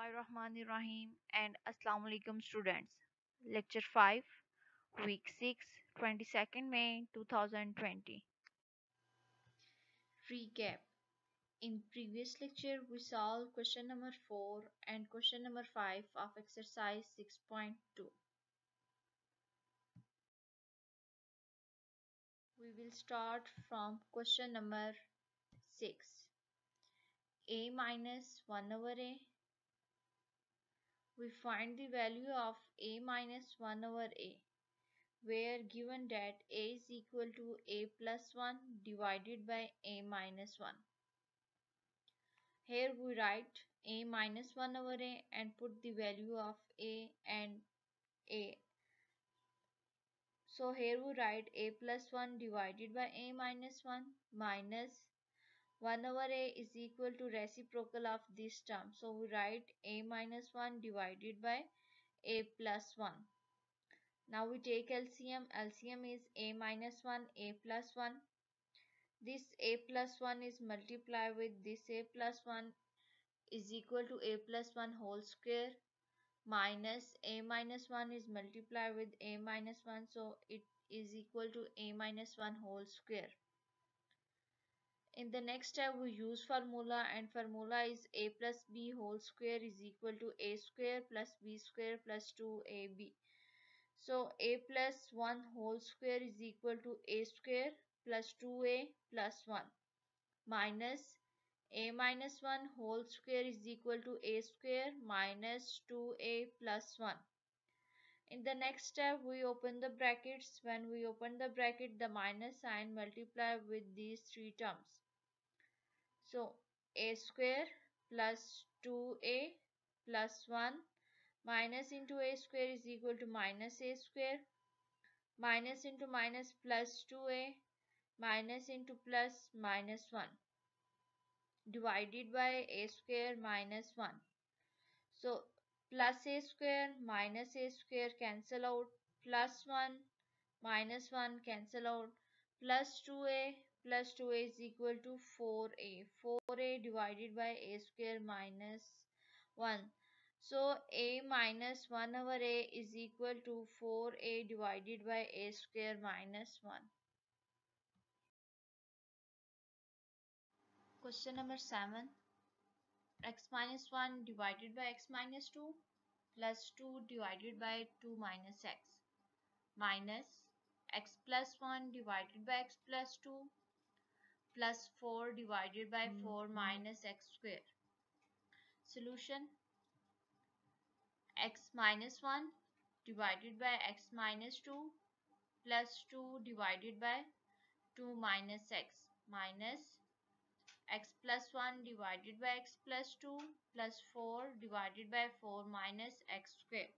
Bismillahirrahmanirrahim and Assalamu alaikum students. Lecture 5, Week 6, 22nd May 2020. Recap. In previous lecture, we solved question number 4 and question number 5 of exercise 6.2. We will start from question number 6. A minus 1 over A. We find the value of A minus 1 over A, where given that a is equal to a plus 1 divided by a minus 1. Here we write a minus 1 over a and put the value of a and a. So here we write a plus 1 divided by a minus 1 minus 1 over a is equal to reciprocal of this term. So we write a minus 1 divided by a plus 1. Now we take LCM. LCM is a minus 1, a plus 1. This a plus 1 is multiplied with this a plus 1 is equal to a plus 1 whole square minus a minus 1 is multiplied with a minus 1, so it is equal to a minus 1 whole square. In the next step we use formula, and formula is a plus b whole square is equal to a square plus b square plus 2ab. So a plus 1 whole square is equal to a square plus 2a plus 1 minus a minus 1 whole square is equal to a square minus 2a plus 1. In the next step we open the brackets. When we open the bracket, the minus sign multiply with these three terms. So a square plus 2a plus 1 minus into a square is equal to minus a square, minus into minus plus 2a minus into plus minus 1 divided by a square minus 1. So plus a square minus a square cancel out, plus 1 minus 1 cancel out, plus 2a is equal to 4a. 4a divided by a square minus 1. So a minus 1 over a is equal to 4a divided by a square minus 1. Question number 7. X minus 1 divided by x minus 2 plus 2 divided by 2 minus x minus x plus 1 divided by x plus 2 plus 4 divided by 4 minus x square. Solution: x minus 1 divided by x minus 2 plus 2 divided by 2 minus x minus x plus 1 divided by x plus 2 plus 4 divided by 4 minus x square.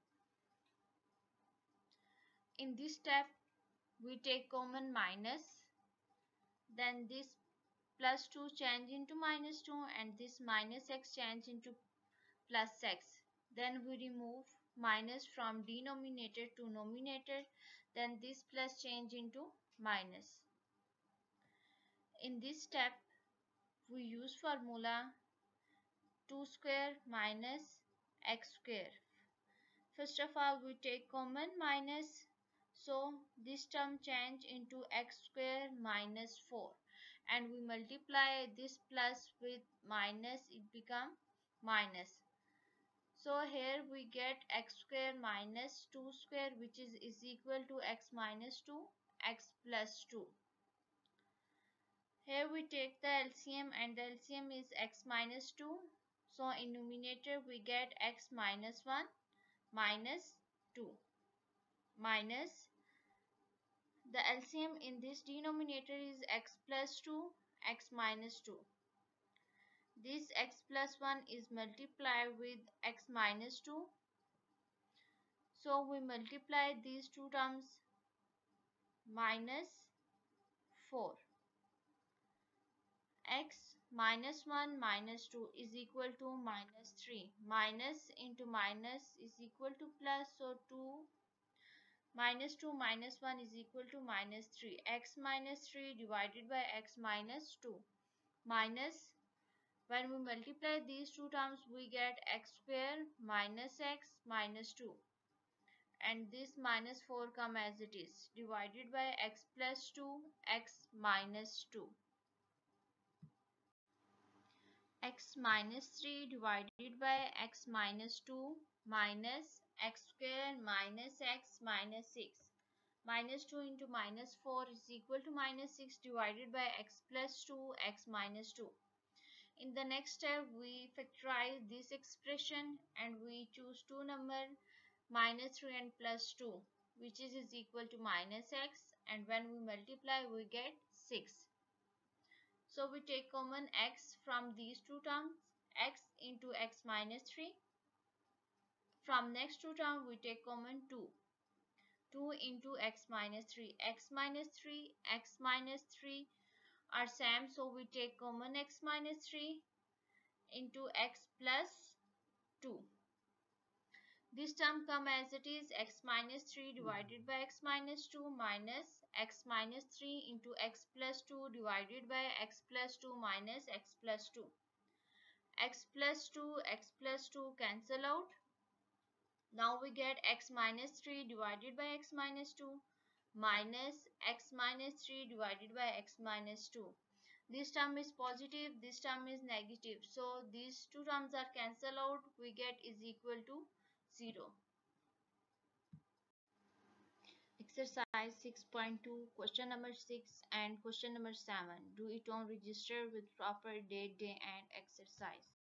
In this step we take common minus, then this plus 2 change into minus 2 and this minus x change into plus x. Then we remove minus from denominator to numerator, then this plus change into minus. In this step we use formula 2 square minus x square. First of all we take common minus, so this term change into x square minus 4 and we multiply this plus with minus, it become minus. So here we get x square minus 2 square which is equal to x minus 2, x plus 2. Here we take the LCM and the LCM is x minus 2. So in numerator we get x minus 1 minus 2 minus the LCM in this denominator is x plus 2, x minus 2. This x plus 1 is multiplied with x minus 2. So we multiply these two terms minus 4. X minus 1 minus 2 is equal to minus 3. Minus into minus is equal to plus, so 2 minus 2 minus 1 is equal to minus 3. X minus 3 divided by x minus 2 minus When we multiply these two terms, we get x square minus x minus 2. And this minus 4 come as it is, divided by x plus 2, x minus 2. X minus 3 divided by x minus 2 minus x square minus x minus 6. Minus 2 into minus 4 is equal to minus 6 divided by x plus 2, x minus 2. In the next step, we factorize this expression and we choose two numbers minus 3 and plus 2, which is equal to minus x, and when we multiply we get 6. So we take common x from these two terms, x into x minus 3. From next two terms we take common 2. 2 into x minus 3. X minus 3, x minus 3 are same, so we take common x minus 3 into x plus 2. This term come as it is, x minus 3 divided by x minus 2 minus x minus 3 into x plus 2 divided by x plus 2 minus x plus 2. X plus 2 cancel out. Now we get x minus 3 divided by x minus 2 minus x minus 3 divided by x minus 2. This term is positive, this term is negative. So these two terms are cancelled out. We get is equal to 0. Exercise 6.2, question number 6 and question number 7. Do it on register with proper date, day and exercise.